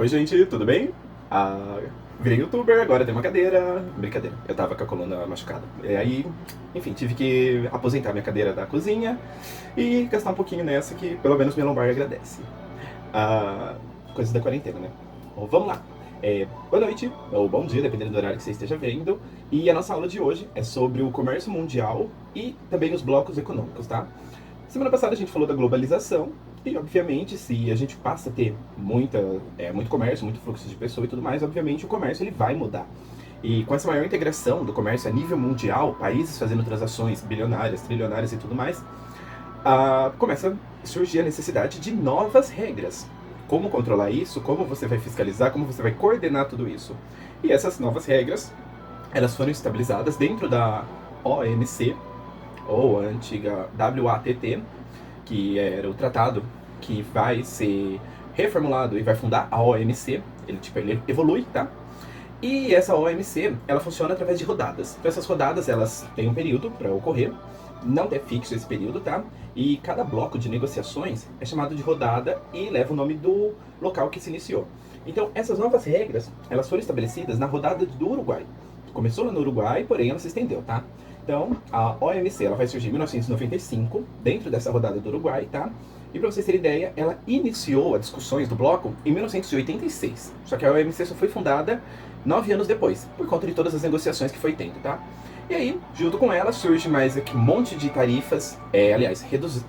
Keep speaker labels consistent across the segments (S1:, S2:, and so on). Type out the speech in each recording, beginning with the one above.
S1: Oi, gente, tudo bem? Virei youtuber, agora tenho uma cadeira. Brincadeira, eu tava com a coluna machucada. E aí, enfim, tive que aposentar minha cadeira da cozinha e gastar um pouquinho nessa que pelo menos minha lombar agradece. Ah, Coisas da quarentena, né? Bom, vamos lá. Boa noite, ou bom dia, dependendo do horário que você esteja vendo. E a nossa aula de hoje é sobre o comércio mundial e também os blocos econômicos, tá? Semana passada a gente falou da globalização e, obviamente, se a gente passa a ter muito comércio, muito fluxo de pessoa e tudo mais, obviamente o comércio ele vai mudar. E com essa maior integração do comércio a nível mundial, países fazendo transações bilionárias, trilionárias e tudo mais, começa a surgir a necessidade de novas regras. Como controlar isso, como você vai fiscalizar, como você vai coordenar tudo isso. E essas novas regras, elas foram estabilizadas dentro da OMC, ou a antiga WATT, que era o tratado que vai ser reformulado e vai fundar a OMC. Ele evolui, tá? E essa OMC, ela funciona através de rodadas. Então essas rodadas, elas têm um período para ocorrer, não é fixo esse período, tá? E cada bloco de negociações é chamado de rodada e leva o nome do local que se iniciou. Então essas novas regras, elas foram estabelecidas na rodada do Uruguai. Começou lá no Uruguai, porém ela se estendeu, tá? Então, a OMC ela vai surgir em 1995, dentro dessa rodada do Uruguai, tá? E para vocês terem ideia, ela iniciou as discussões do bloco em 1986. Só que a OMC só foi fundada 9 anos depois, por conta de todas as negociações que foi tendo, tá? E aí, junto com ela, surge mais aqui um monte de tarifas, aliás,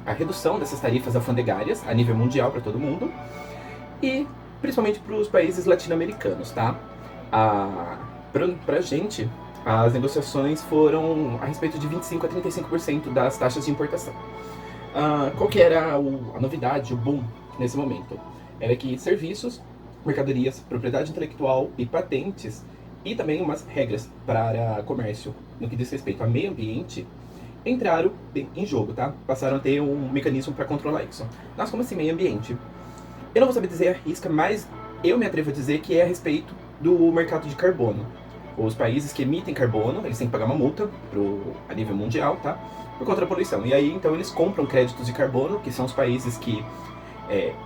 S1: a redução dessas tarifas alfandegárias a nível mundial para todo mundo, e principalmente para os países latino-americanos, tá? Pra gente, as negociações foram a respeito de 25 a 35% das taxas de importação. Qual que era a novidade, o boom nesse momento? Era que serviços, mercadorias, propriedade intelectual e patentes, e também umas regras para comércio no que diz respeito a meio ambiente, entraram em jogo, tá? Passaram a ter um mecanismo para controlar isso. Mas como assim meio ambiente? Eu não vou saber dizer a risca, mas eu me atrevo a dizer que é a respeito do mercado de carbono. Os países que emitem carbono, eles têm que pagar uma multa a nível mundial, tá? Por conta da poluição. E aí, então, eles compram créditos de carbono, que são os países que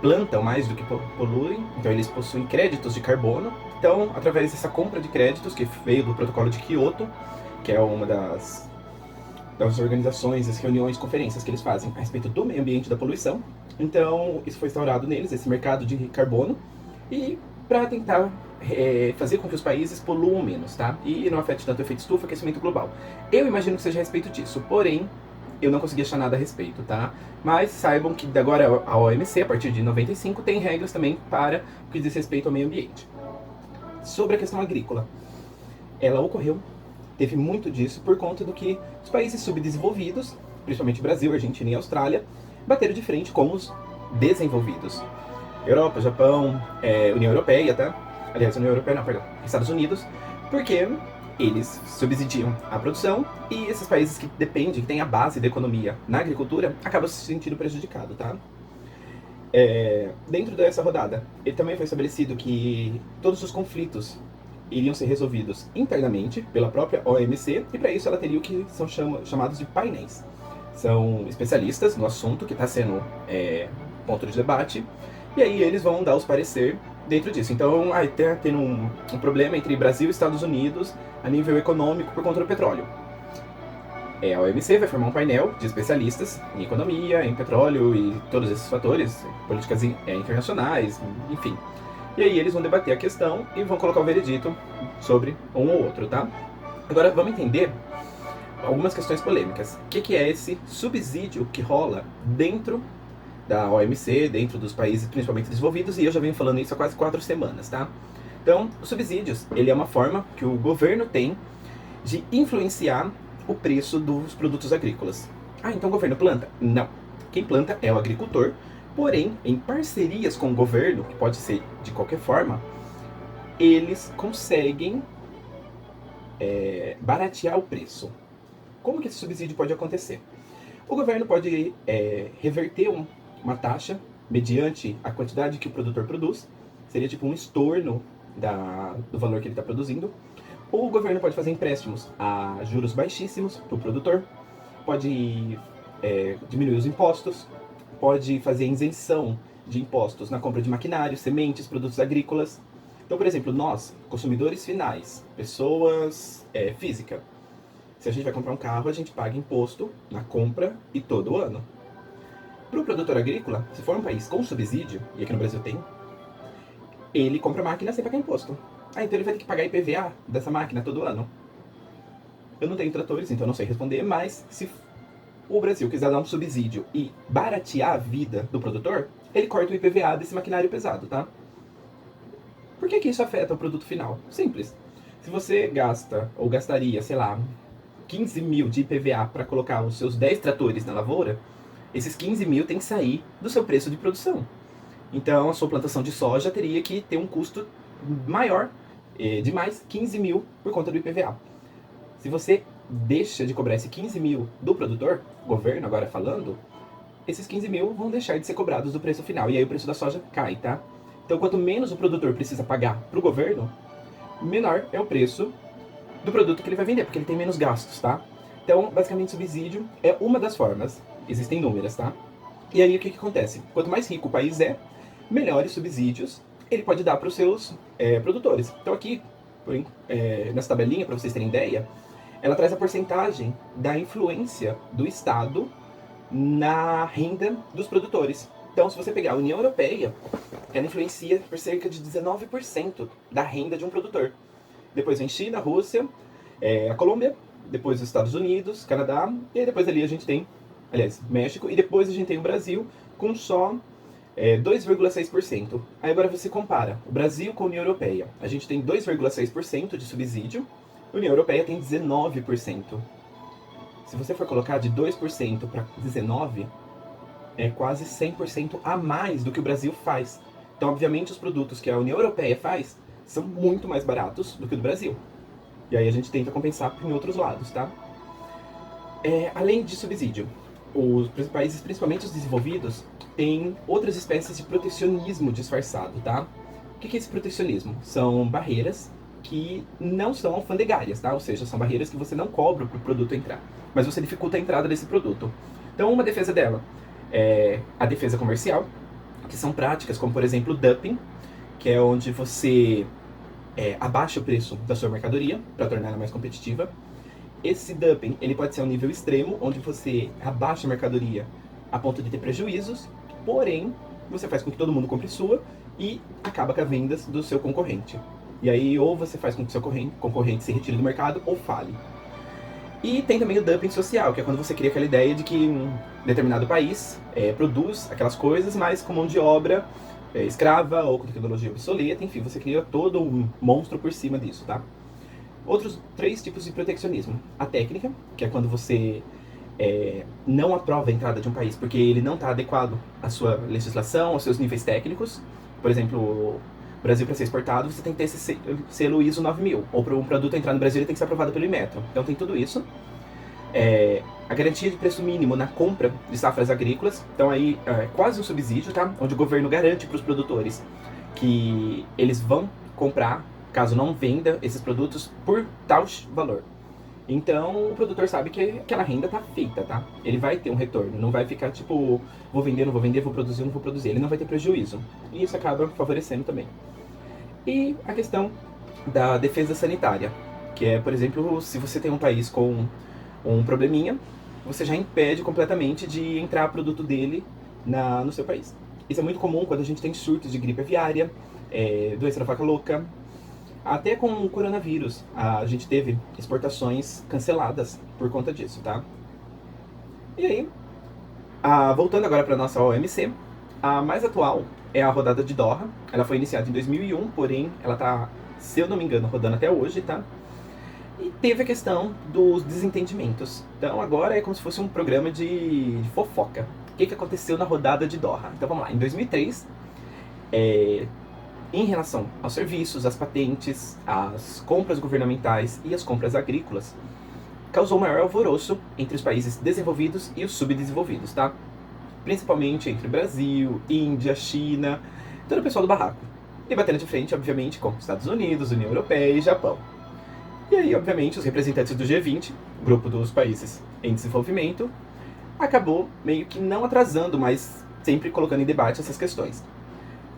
S1: plantam mais do que poluem, então eles possuem créditos de carbono. Então, através dessa compra de créditos, que veio do protocolo de Kyoto, que é uma das organizações, as reuniões, conferências que eles fazem a respeito do meio ambiente e da poluição. Então, isso foi instaurado neles, esse mercado de carbono, e para tentar fazer com que os países poluam menos, tá? E não afete tanto o efeito estufa, aquecimento global. Eu imagino que seja a respeito disso, porém, eu não consegui achar nada a respeito, tá? Mas saibam que agora a OMC, a partir de 95, tem regras também para o que diz respeito ao meio ambiente. Sobre a questão agrícola, ela ocorreu, teve muito disso por conta do que os países subdesenvolvidos, principalmente Brasil, Argentina e Austrália, bateram de frente com os desenvolvidos. Europa, Japão, União Europeia, tá? Aliás, União Europeia não, perdão, Estados Unidos, porque eles subsidiam a produção e esses países que dependem, que têm a base da economia na agricultura, acabam se sentindo prejudicados, tá? Dentro dessa rodada, ele também foi estabelecido que todos os conflitos iriam ser resolvidos internamente pela própria OMC e para isso ela teria o que são chamados de painéis. São especialistas no assunto que está sendo ponto de debate e aí eles vão dar os parecer dentro disso. Então, está tendo um problema entre Brasil e Estados Unidos a nível econômico por conta do petróleo. A OMC vai formar um painel de especialistas em economia, em petróleo e todos esses fatores, políticas internacionais, enfim. E aí eles vão debater a questão e vão colocar o veredito sobre um ou outro, tá? Agora vamos entender algumas questões polêmicas. O que é esse subsídio que rola dentro da OMC, dentro dos países principalmente desenvolvidos, e eu já venho falando isso há quase 4 semanas, tá? Então, os subsídios, ele é uma forma que o governo tem de influenciar o preço dos produtos agrícolas. Então o governo planta? Não. Quem planta é o agricultor, porém, em parcerias com o governo, que pode ser de qualquer forma, eles conseguem baratear o preço. Como que esse subsídio pode acontecer? O governo pode reverter uma taxa mediante a quantidade que o produtor produz, seria tipo um estorno do valor que ele está produzindo. O governo pode fazer empréstimos a juros baixíssimos para o produtor, pode diminuir os impostos, pode fazer isenção de impostos na compra de maquinário, sementes, produtos agrícolas. Então, por exemplo, nós, consumidores finais, pessoas físicas, se a gente vai comprar um carro, a gente paga imposto na compra e todo ano. Para o produtor agrícola, se for um país com subsídio, e aqui no Brasil tem, ele compra máquina sem pagar imposto. Então ele vai ter que pagar IPVA dessa máquina todo ano. Eu não tenho tratores, então eu não sei responder, mas se o Brasil quiser dar um subsídio e baratear a vida do produtor, ele corta o IPVA desse maquinário pesado, tá? Por que isso afeta o produto final? Simples. Se você gasta, ou gastaria, sei lá, 15 mil de IPVA para colocar os seus 10 tratores na lavoura, esses 15 mil tem que sair do seu preço de produção. Então a sua plantação de soja teria que ter um custo maior, de mais 15 mil por conta do IPVA. Se você deixa de cobrar esse 15 mil do produtor, governo agora falando, esses 15 mil vão deixar de ser cobrados do preço final, e aí o preço da soja cai, tá? Então quanto menos o produtor precisa pagar para o governo, menor é o preço do produto que ele vai vender, porque ele tem menos gastos, tá? Então, basicamente, subsídio é uma das formas, existem inúmeras, tá? E aí o que acontece? Quanto mais rico o país é, melhores subsídios ele pode dar para os seus produtores. Então aqui, nessa tabelinha, para vocês terem ideia, ela traz a porcentagem da influência do Estado na renda dos produtores. Então, se você pegar a União Europeia, ela influencia por cerca de 19% da renda de um produtor. Depois vem China, Rússia, a Colômbia, depois os Estados Unidos, Canadá, e aí depois ali a gente tem, aliás, México, e depois a gente tem o Brasil com só 2,6%. Aí agora você compara o Brasil com a União Europeia. A gente tem 2,6% de subsídio, a União Europeia tem 19%. Se você for colocar de 2% para 19%, é quase 100% a mais do que o Brasil faz. Então, obviamente, os produtos que a União Europeia faz são muito mais baratos do que o do Brasil. E aí a gente tenta compensar em outros lados, tá? Além de subsídio, os países, principalmente os desenvolvidos, têm outras espécies de protecionismo disfarçado, tá? O que é esse protecionismo? São barreiras que não são alfandegárias, tá? Ou seja, são barreiras que você não cobra para o produto entrar, mas você dificulta a entrada desse produto. Então, uma defesa dela é a defesa comercial, que são práticas como, por exemplo, o dumping, que é onde você abaixa o preço da sua mercadoria para torná-la mais competitiva. Esse dumping ele pode ser a um nível extremo, onde você abaixa a mercadoria a ponto de ter prejuízos, porém, você faz com que todo mundo compre sua e acaba com as vendas do seu concorrente. E aí, ou você faz com que o seu concorrente se retire do mercado, ou fale. E tem também o dumping social, que é quando você cria aquela ideia de que um determinado país produz aquelas coisas, mas com mão de obra escrava ou com tecnologia obsoleta, enfim, você cria todo um monstro por cima disso, tá? Outros 3 tipos de proteccionismo. A técnica, que é quando você não aprova a entrada de um país porque ele não está adequado à sua legislação, aos seus níveis técnicos. Por exemplo, o Brasil, para ser exportado, você tem que ter esse selo ISO 9000. Ou para um produto entrar no Brasil, ele tem que ser aprovado pelo Inmetro. Então tem tudo isso. A garantia de preço mínimo na compra de safras agrícolas. Então aí é quase um subsídio, tá? Onde o governo garante para os produtores que eles vão comprar, caso não venda esses produtos, por tal valor. Então o produtor sabe que aquela renda tá feita, tá? Ele vai ter um retorno, não vai ficar tipo, vou vender, não vou vender, vou produzir, não vou produzir. Ele não vai ter prejuízo. E isso acaba favorecendo também. E a questão da defesa sanitária, que é, por exemplo, se você tem um país com um probleminha, você já impede completamente de entrar produto dele no seu país. Isso é muito comum quando a gente tem surtos de gripe aviária, doença da vaca louca. Até com o coronavírus, a gente teve exportações canceladas por conta disso, tá? E aí, voltando agora para a nossa OMC, a mais atual é a rodada de Doha. Ela foi iniciada em 2001, porém ela tá, se eu não me engano, rodando até hoje, tá? E teve a questão dos desentendimentos. Então agora é como se fosse um programa de fofoca. O que aconteceu na rodada de Doha? Então vamos lá, em 2003, em relação aos serviços, às patentes, às compras governamentais e às compras agrícolas, causou maior alvoroço entre os países desenvolvidos e os subdesenvolvidos, tá? Principalmente entre Brasil, Índia, China, todo o pessoal do barraco. E batendo de frente, obviamente, com Estados Unidos, União Europeia e Japão. E aí, obviamente, os representantes do G20, grupo dos países em desenvolvimento, acabou meio que não atrasando, mas sempre colocando em debate essas questões.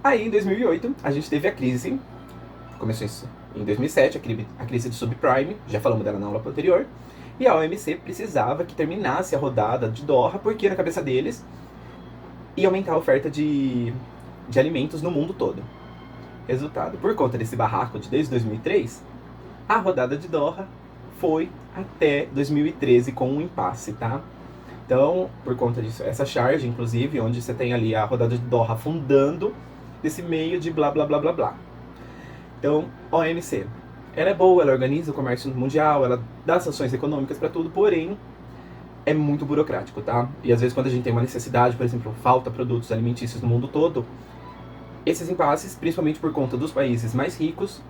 S1: Aí, em 2008, a gente teve a crise, começou isso em 2007, a crise do subprime, já falamos dela na aula anterior, e a OMC precisava que terminasse a rodada de Doha, porque na cabeça deles ia aumentar a oferta de alimentos no mundo todo. Resultado, por conta desse barraco de desde 2003, a rodada de Doha foi até 2013 com um impasse, tá? Então, por conta disso, essa charge, inclusive, onde você tem ali a rodada de Doha afundando desse meio de blá blá blá blá blá. Então, OMC, ela é boa, ela organiza o comércio mundial, ela dá sanções econômicas para tudo, porém, é muito burocrático, tá? E às vezes quando a gente tem uma necessidade, por exemplo, falta produtos alimentícios no mundo todo, esses impasses, principalmente por conta dos países mais ricos,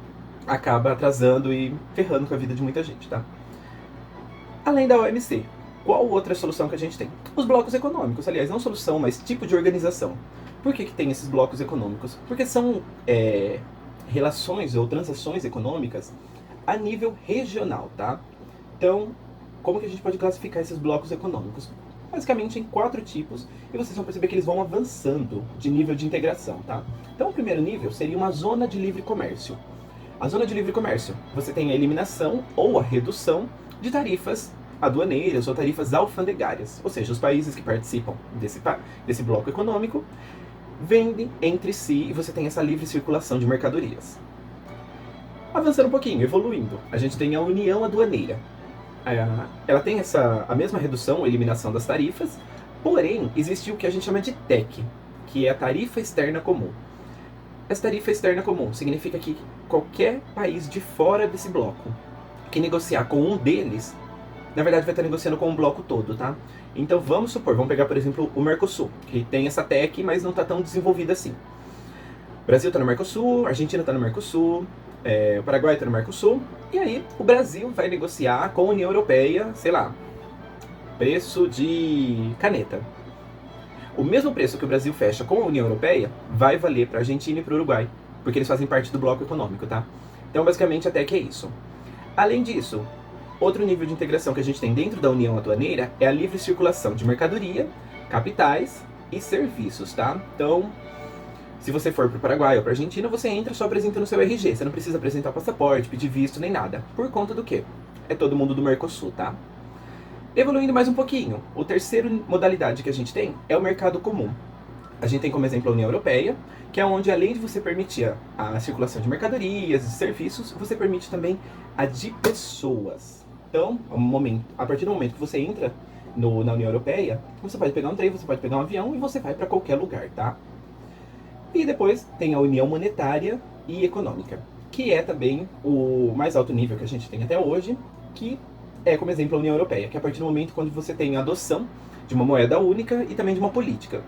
S1: acaba atrasando e ferrando com a vida de muita gente, tá? Além da OMC, qual outra solução que a gente tem? Os blocos econômicos, aliás, não solução, mas tipo de organização. Por que tem esses blocos econômicos? Porque são relações ou transações econômicas a nível regional, tá? Então, como que a gente pode classificar esses blocos econômicos? Basicamente em 4 tipos, e vocês vão perceber que eles vão avançando de nível de integração, tá? Então, o primeiro nível seria uma zona de livre comércio. A zona de livre comércio, você tem a eliminação ou a redução de tarifas aduaneiras ou tarifas alfandegárias, ou seja, os países que participam desse bloco econômico vendem entre si e você tem essa livre circulação de mercadorias. Avançando um pouquinho, evoluindo, a gente tem a União Aduaneira. Ela tem a mesma redução ou eliminação das tarifas, porém, existe o que a gente chama de TEC, que é a Tarifa Externa Comum. Essa tarifa externa comum significa que qualquer país de fora desse bloco que negociar com um deles, na verdade vai estar negociando com o bloco todo, tá? Então vamos pegar por exemplo o Mercosul, que tem essa TEC, mas não está tão desenvolvida assim. O Brasil está no Mercosul, a Argentina está no Mercosul, o Paraguai está no Mercosul, e aí o Brasil vai negociar com a União Europeia, sei lá, preço de caneta. O mesmo preço que o Brasil fecha com a União Europeia vai valer para a Argentina e para o Uruguai, porque eles fazem parte do bloco econômico, tá? Então, basicamente, até que é isso. Além disso, outro nível de integração que a gente tem dentro da União Aduaneira é a livre circulação de mercadoria, capitais e serviços, tá? Então, se você for para o Paraguai ou para a Argentina, você entra só apresentando o seu RG, você não precisa apresentar o passaporte, pedir visto nem nada. Por conta do quê? É todo mundo do Mercosul, tá? Evoluindo mais um pouquinho, a terceira modalidade que a gente tem é o mercado comum. A gente tem como exemplo a União Europeia, que é onde além de você permitir a circulação de mercadorias e serviços, você permite também a de pessoas. Então, a partir do momento que você entra na União Europeia, você pode pegar um trem, você pode pegar um avião e você vai para qualquer lugar, tá? E depois tem a União Monetária e Econômica, que é também o mais alto nível que a gente tem até hoje, que é como exemplo a União Europeia, que é a partir do momento quando você tem a adoção de uma moeda única e também de uma política.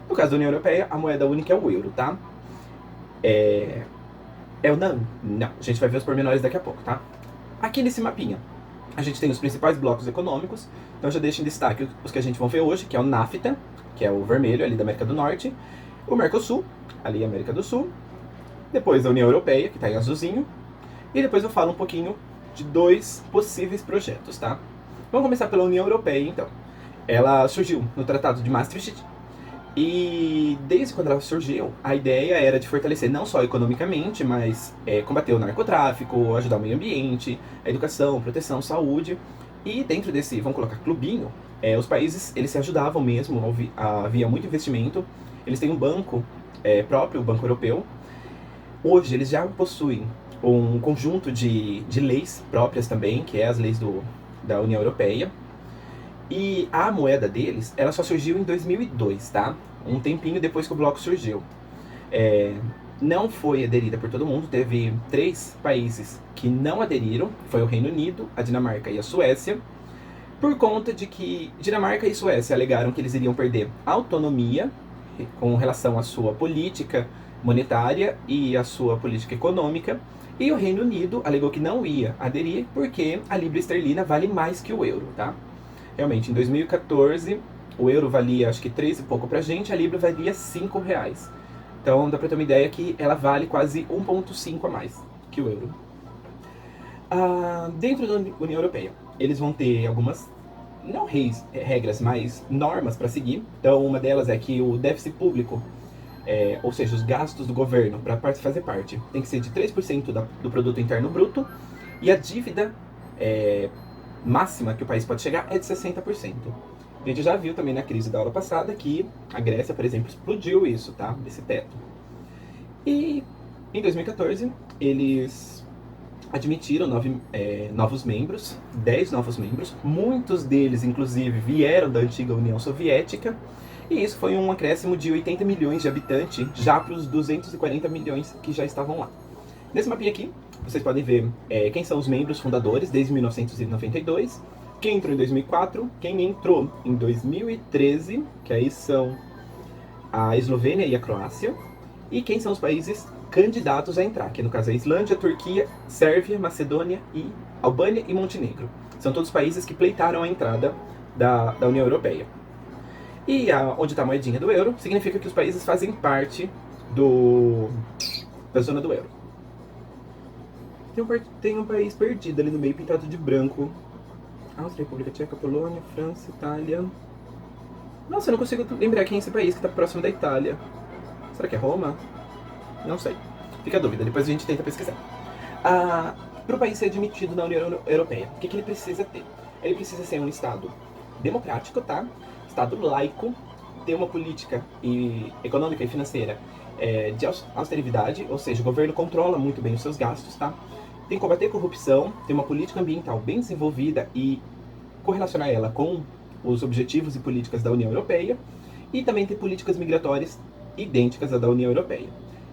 S1: No caso da União Europeia, a moeda única é o euro, tá? É o não? Não, a gente vai ver os pormenores daqui a pouco, tá? Aqui nesse mapinha, a gente tem os principais blocos econômicos, então já deixo em destaque os que a gente vai ver hoje, que é o NAFTA, que é o vermelho ali da América do Norte, o Mercosul, ali América do Sul, depois a União Europeia, que está em azulzinho, e depois eu falo um pouquinho de 2 possíveis projetos, tá? Vamos começar pela União Europeia, então. Ela surgiu no Tratado de Maastricht e desde quando ela surgiu, a ideia era de fortalecer não só economicamente, mas combater o narcotráfico, ajudar o meio ambiente, a educação, proteção, saúde. E dentro desse, vamos colocar clubinho, os países eles se ajudavam mesmo, havia muito investimento. Eles têm um banco próprio, o Banco Europeu. Hoje eles já possuem um conjunto de leis próprias também, que é as leis da União Europeia. E a moeda deles, ela só surgiu em 2002, tá? Um tempinho depois que o bloco surgiu. Não foi aderida por todo mundo, teve 3 países que não aderiram, foi o Reino Unido, a Dinamarca e a Suécia, por conta de que Dinamarca e Suécia alegaram que eles iriam perder autonomia com relação à sua política monetária e à sua política econômica, e o Reino Unido alegou que não ia aderir porque a libra esterlina vale mais que o euro, tá? Realmente, em 2014, o euro valia acho que 3 e pouco pra gente, a libra valia R$5. Então dá pra ter uma ideia que ela vale quase 1,5 a mais que o euro. Dentro da União Europeia, eles vão ter algumas não regras, mas normas para seguir. Então, uma delas é que o déficit público, ou seja, os gastos do governo para fazer parte, tem que ser de 3% do produto interno bruto, e a dívida máxima que o país pode chegar é de 60%. A gente já viu também na crise da aula passada que a Grécia, por exemplo, explodiu isso, tá? Esse teto. E em 2014, eles admitiram novos membros, 10 novos membros. Muitos deles, inclusive, vieram da antiga União Soviética. E isso foi um acréscimo de 80 milhões de habitantes, já para os 240 milhões que já estavam lá. Nesse mapinha aqui, vocês podem ver quem são os membros fundadores desde 1992, quem entrou em 2004, quem entrou em 2013, que aí são a Eslovênia e a Croácia, e quem são os países candidatos a entrar, que no caso é a Islândia, Turquia, Sérvia, Macedônia e Albânia e Montenegro. São todos países que pleitaram a entrada da União Europeia. E onde está a moedinha do euro, significa que os países fazem parte da zona do euro. Tem um país perdido ali no meio, pintado de branco. Áustria, República Tcheca, Polônia, França, Itália... Nossa, eu não consigo lembrar quem é esse país que está próximo da Itália. Será que é Roma? Não sei. Fica a dúvida, depois a gente tenta pesquisar. Para o país ser admitido na União Europeia, o que ele precisa ter? Ele precisa ser um Estado democrático, tá? Estado laico, ter uma política econômica e financeira de austeridade, ou seja, o governo controla muito bem os seus gastos, tá? Tem que combater a corrupção, ter uma política ambiental bem desenvolvida e correlacionar ela com os objetivos e políticas da União Europeia, e também ter políticas migratórias idênticas à da União Europeia.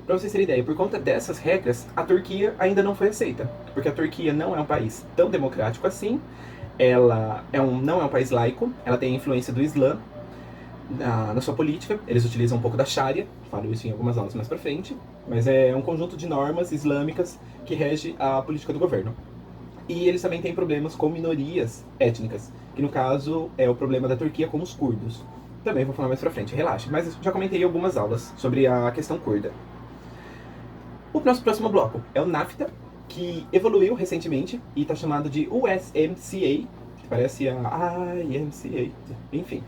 S1: Para vocês terem ideia, por conta dessas regras, a Turquia ainda não foi aceita, porque a Turquia não é um país tão democrático assim, ela não é um país laico, ela tem a influência do Islã na sua política, eles utilizam um pouco da Sharia, falo isso em algumas aulas mais pra frente, mas é um conjunto de normas islâmicas que rege a política do governo. E eles também têm problemas com minorias étnicas, que no caso é o problema da Turquia com os curdos. Também vou falar mais pra frente, relaxe, mas já comentei em algumas aulas sobre a questão curda. O nosso próximo bloco é o NAFTA, que evoluiu recentemente e está chamado de USMCA, que parece a IMCA, enfim.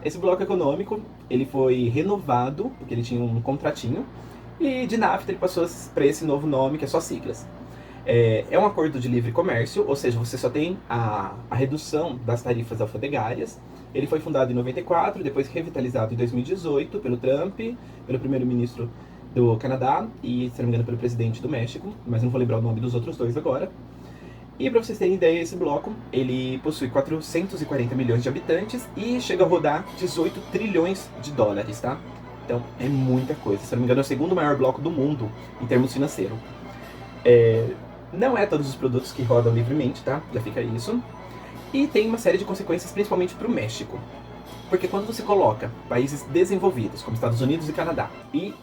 S1: Esse bloco econômico, ele foi renovado, porque ele tinha um contratinho, e de NAFTA ele passou para esse novo nome, que é só siglas. É um acordo de livre comércio, ou seja, você só tem a redução das tarifas alfandegárias. Ele foi fundado em 94, depois revitalizado em 2018 pelo Trump, pelo primeiro-ministro do Canadá e, se não me engano, pelo presidente do México, mas não vou lembrar o nome dos outros dois agora. E para vocês terem ideia, esse bloco, ele possui 440 milhões de habitantes e chega a rodar 18 trilhões de dólares, tá? Então é muita coisa. Se não me engano, é o segundo maior bloco do mundo em termos financeiros. Não é todos os produtos que rodam livremente, tá? Já fica isso. E tem uma série de consequências, principalmente para o México. Porque quando você coloca países desenvolvidos, como Estados Unidos e Canadá, e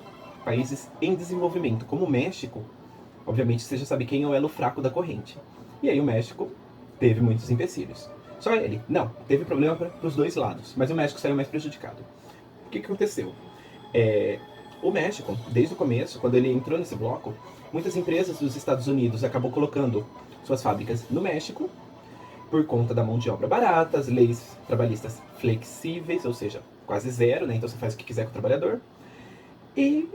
S1: países em desenvolvimento, como o México, obviamente você já sabe quem é o elo fraco da corrente. E aí o México teve muitos empecilhos. Só ele? Não, teve problema para os dois lados, mas o México saiu mais prejudicado. O que aconteceu? O México, desde o começo, quando ele entrou nesse bloco, muitas empresas dos Estados Unidos acabou colocando suas fábricas no México, por conta da mão de obra barata, as leis trabalhistas flexíveis, ou seja, quase zero, né? Então você faz o que quiser com o trabalhador. E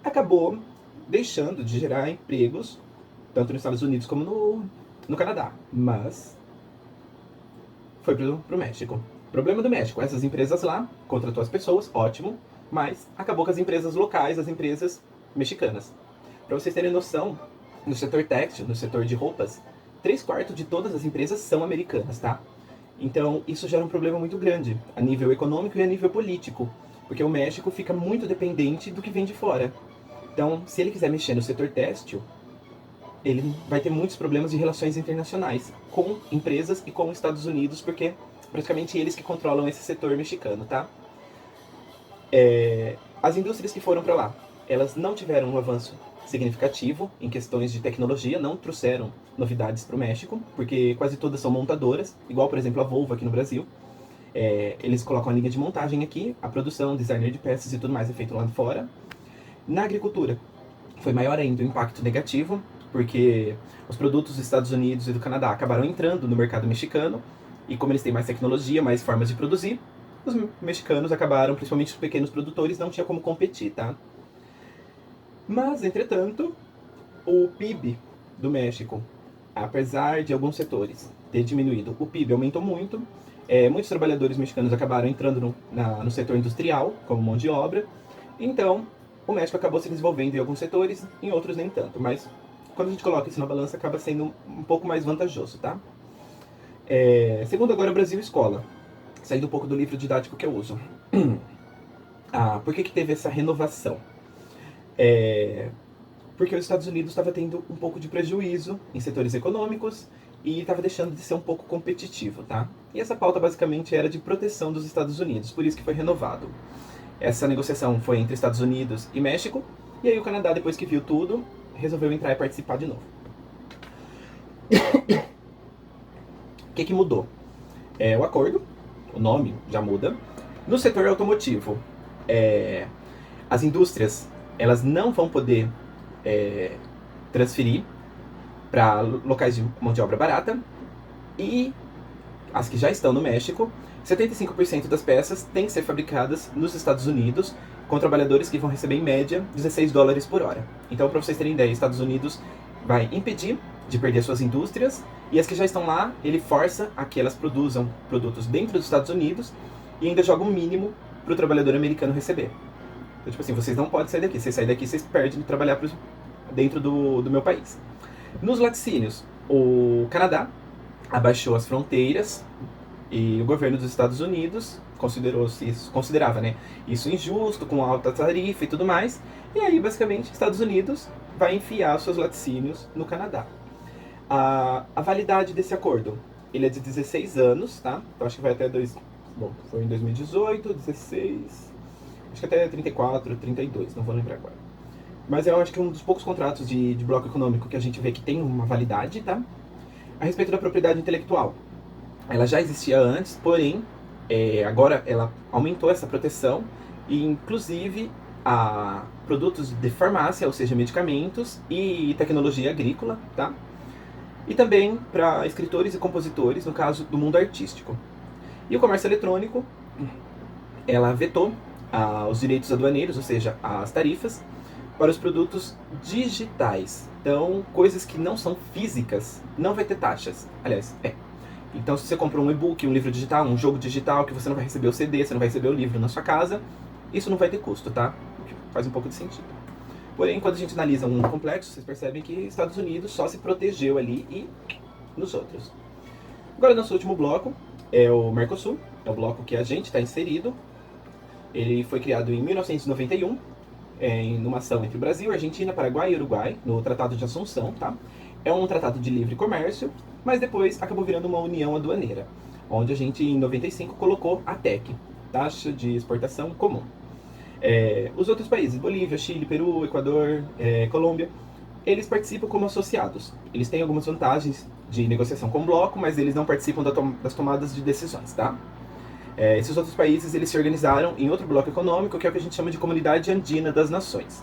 S1: acabou deixando de gerar empregos, tanto nos Estados Unidos como no Canadá. Mas foi pro México. Problema do México, essas empresas lá, contratou as pessoas, ótimo, mas acabou com as empresas locais, as empresas mexicanas. Para vocês terem noção, no setor têxtil, no setor de roupas, 3/4 de todas as empresas são americanas, tá? Então isso gera um problema muito grande, a nível econômico e a nível político, porque o México fica muito dependente do que vem de fora. Então, se ele quiser mexer no setor têxtil, ele vai ter muitos problemas de relações internacionais com empresas e com os Estados Unidos, porque praticamente eles que controlam esse setor mexicano, tá? As indústrias que foram para lá, elas não tiveram um avanço significativo em questões de tecnologia, não trouxeram novidades para o México, porque quase todas são montadoras, igual, por exemplo, a Volvo aqui no Brasil. Eles colocam a linha de montagem aqui, a produção, designer de peças e tudo mais é feito lá de fora. Na agricultura, foi maior ainda o impacto negativo, porque os produtos dos Estados Unidos e do Canadá acabaram entrando no mercado mexicano, E como eles têm mais tecnologia, mais formas de produzir, os mexicanos acabaram, principalmente os pequenos produtores, não tinha como competir, tá? Mas, entretanto, o PIB do México, apesar de alguns setores ter diminuído, o PIB aumentou muito. Muitos trabalhadores mexicanos acabaram entrando no setor industrial, como mão de obra. Então, o México acabou se desenvolvendo em alguns setores, em outros nem tanto. Mas, quando a gente coloca isso na balança, acaba sendo um pouco mais vantajoso, tá? Segundo agora o Brasil Escola, saindo um pouco do livro didático que eu uso. Por que teve essa renovação? Porque os Estados Unidos estava tendo um pouco de prejuízo em setores econômicos e estava deixando de ser um pouco competitivo, tá? E essa pauta basicamente era de proteção dos Estados Unidos, por isso que foi renovado. Essa negociação foi entre Estados Unidos e México, e aí o Canadá, depois que viu tudo, resolveu entrar e participar de novo. O que mudou? O acordo, o nome já muda. No setor automotivo, as indústrias elas não vão poder transferir para locais de mão de obra barata, e as que já estão no México, 75% das peças têm que ser fabricadas nos Estados Unidos, com trabalhadores que vão receber em média $16 por hora. Então, para vocês terem ideia, os Estados Unidos vai impedir de perder suas indústrias, e as que já estão lá, ele força a que elas produzam produtos dentro dos Estados Unidos e ainda joga um mínimo para o trabalhador americano receber. Então, tipo assim, vocês não podem sair daqui. Se vocês saírem daqui, vocês perdem de trabalhar dentro do meu país. Nos laticínios, o Canadá abaixou as fronteiras e o governo dos Estados Unidos considerava, né, isso injusto, com alta tarifa e tudo mais. E aí, basicamente, os Estados Unidos vai enfiar os seus laticínios no Canadá. A validade desse acordo, ele é de 16 anos, tá? Então acho que vai até foi em 2018, 16... acho que até 34, 32, não vou lembrar agora. Mas eu acho que é um dos poucos contratos de bloco econômico que a gente vê que tem uma validade, tá? A respeito da propriedade intelectual, ela já existia antes, porém, agora ela aumentou essa proteção e, inclusive, a produtos de farmácia, ou seja, medicamentos e tecnologia agrícola, tá? E também para escritores e compositores, no caso do mundo artístico. E o comércio eletrônico, ela vetou os direitos aduaneiros, ou seja, as tarifas, para os produtos digitais. Então, coisas que não são físicas, não vai ter taxas. Aliás, Então, se você comprou um e-book, um livro digital, um jogo digital, que você não vai receber o CD, você não vai receber o livro na sua casa, isso não vai ter custo, tá? Faz um pouco de sentido. Porém, quando a gente analisa um complexo, vocês percebem que Estados Unidos só se protegeu ali e nos outros. Agora, nosso último bloco é o Mercosul, é o bloco que a gente está inserido. Ele foi criado em 1991, numa ação entre Brasil, Argentina, Paraguai e Uruguai, no Tratado de Assunção, tá? É um tratado de livre comércio, mas depois acabou virando uma união aduaneira, onde a gente, em 95, colocou a TEC, Taxa de Exportação Comum. Os outros países, Bolívia, Chile, Peru, Equador, Colômbia, eles participam como associados. Eles têm algumas vantagens de negociação com o bloco, mas eles não participam das tomadas de decisões, tá? Esses outros países, eles se organizaram em outro bloco econômico, que é o que a gente chama de Comunidade Andina das Nações.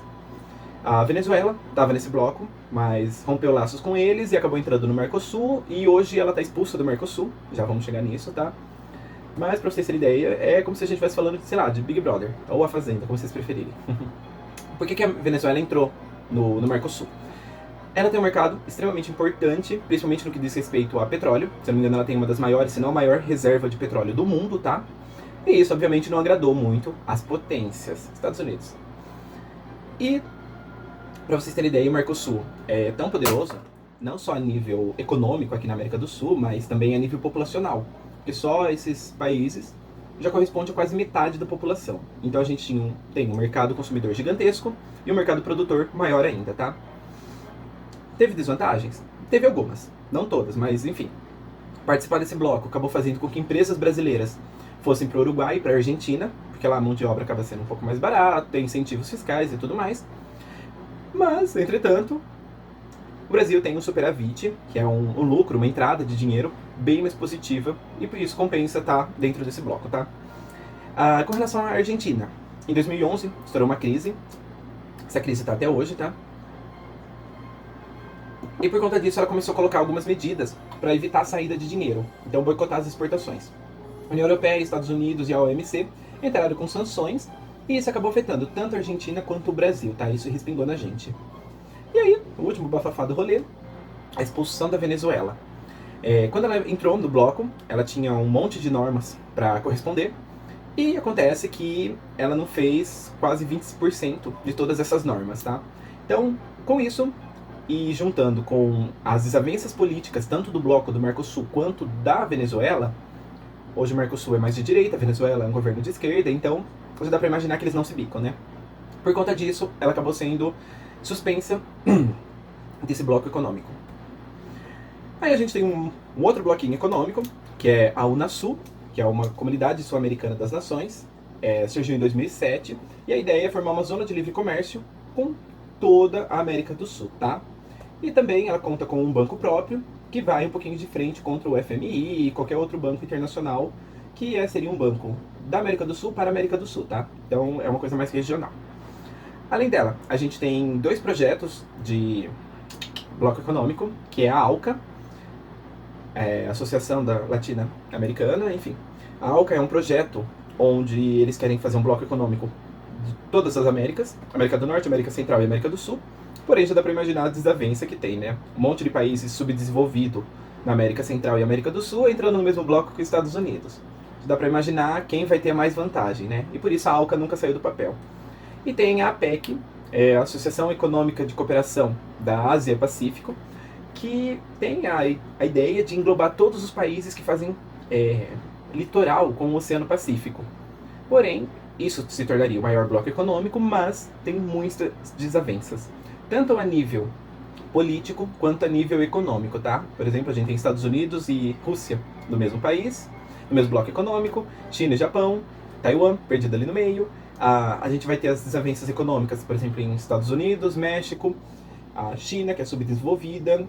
S1: A Venezuela estava nesse bloco, mas rompeu laços com eles e acabou entrando no Mercosul, e hoje ela está expulsa do Mercosul, já vamos chegar nisso, tá? Mas, pra vocês terem ideia, é como se a gente estivesse falando, sei lá, de Big Brother, ou A Fazenda, como vocês preferirem. Por que a Venezuela entrou no Mercosul? Ela tem um mercado extremamente importante, principalmente no que diz respeito a petróleo. Se eu não me engano, ela tem uma das maiores, se não a maior reserva de petróleo do mundo, tá? E isso, obviamente, não agradou muito as potências, Estados Unidos. E, pra vocês terem ideia, o Mercosul é tão poderoso, não só a nível econômico aqui na América do Sul, mas também a nível populacional. Porque só esses países já corresponde a quase metade da população. Então a gente tem um mercado consumidor gigantesco e um mercado produtor maior ainda, tá? Teve desvantagens? Teve algumas, não todas, mas enfim. Participar desse bloco acabou fazendo com que empresas brasileiras fossem para o Uruguai e para a Argentina, porque lá a mão de obra acaba sendo um pouco mais barata, tem incentivos fiscais e tudo mais. Mas, entretanto, o Brasil tem um superávit, que é um lucro, uma entrada de dinheiro bem mais positiva, e por isso compensa estar dentro desse bloco, tá? Com relação à Argentina, em 2011 estourou uma crise, essa crise está até hoje, tá? E por conta disso ela começou a colocar algumas medidas para evitar a saída de dinheiro, então boicotar as exportações. A União Europeia, Estados Unidos e a OMC entraram com sanções e isso acabou afetando tanto a Argentina quanto o Brasil, tá? Isso respingou na gente. E aí, o último bafafá do rolê, a expulsão da Venezuela. Quando ela entrou no bloco, ela tinha um monte de normas para corresponder, e acontece que ela não fez quase 20% de todas essas normas, tá? Então, com isso, e juntando com as desavenças políticas, tanto do bloco do Mercosul quanto da Venezuela, hoje o Mercosul é mais de direita, a Venezuela é um governo de esquerda, então já dá para imaginar que eles não se bicam, né? Por conta disso, ela acabou sendo suspensa desse bloco econômico. Aí a gente tem um outro bloquinho econômico, que é a Unasul, que é uma comunidade sul-americana das nações, surgiu em 2007, e a ideia é formar uma zona de livre comércio com toda a América do Sul, tá? E também ela conta com um banco próprio, que vai um pouquinho de frente contra o FMI e qualquer outro banco internacional, que seria um banco da América do Sul para a América do Sul, tá? Então é uma coisa mais regional. Além dela, a gente tem 2 projetos de bloco econômico, que é a ALCA, Associação da Latina Americana, enfim. A ALCA é um projeto onde eles querem fazer um bloco econômico de todas as Américas, América do Norte, América Central e América do Sul, porém já dá para imaginar a desavença que tem, né? Um monte de países subdesenvolvidos na América Central e América do Sul entrando no mesmo bloco que os Estados Unidos. Já dá para imaginar quem vai ter mais vantagem, né? E por isso a ALCA nunca saiu do papel. E tem a APEC, a Associação Econômica de Cooperação da Ásia e Pacífico, que tem a ideia de englobar todos os países que fazem litoral com o Oceano Pacífico. Porém, isso se tornaria o maior bloco econômico, mas tem muitas desavenças, tanto a nível político quanto a nível econômico, tá? Por exemplo, a gente tem Estados Unidos e Rússia no mesmo país, no mesmo bloco econômico, China e Japão, Taiwan, perdido ali no meio. A gente vai ter as desavenças econômicas, por exemplo, em Estados Unidos, México, a China, que é subdesenvolvida,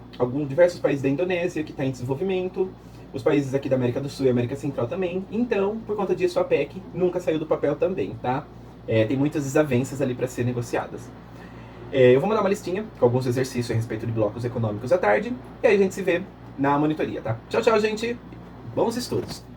S1: diversos países da Indonésia, que está em desenvolvimento, os países aqui da América do Sul e América Central também. Então, por conta disso, a PEC nunca saiu do papel também, tá? Tem muitas desavenças ali para ser negociadas. Eu vou mandar uma listinha com alguns exercícios a respeito de blocos econômicos à tarde, e aí a gente se vê na monitoria, tá? Tchau, tchau, gente! Bons estudos!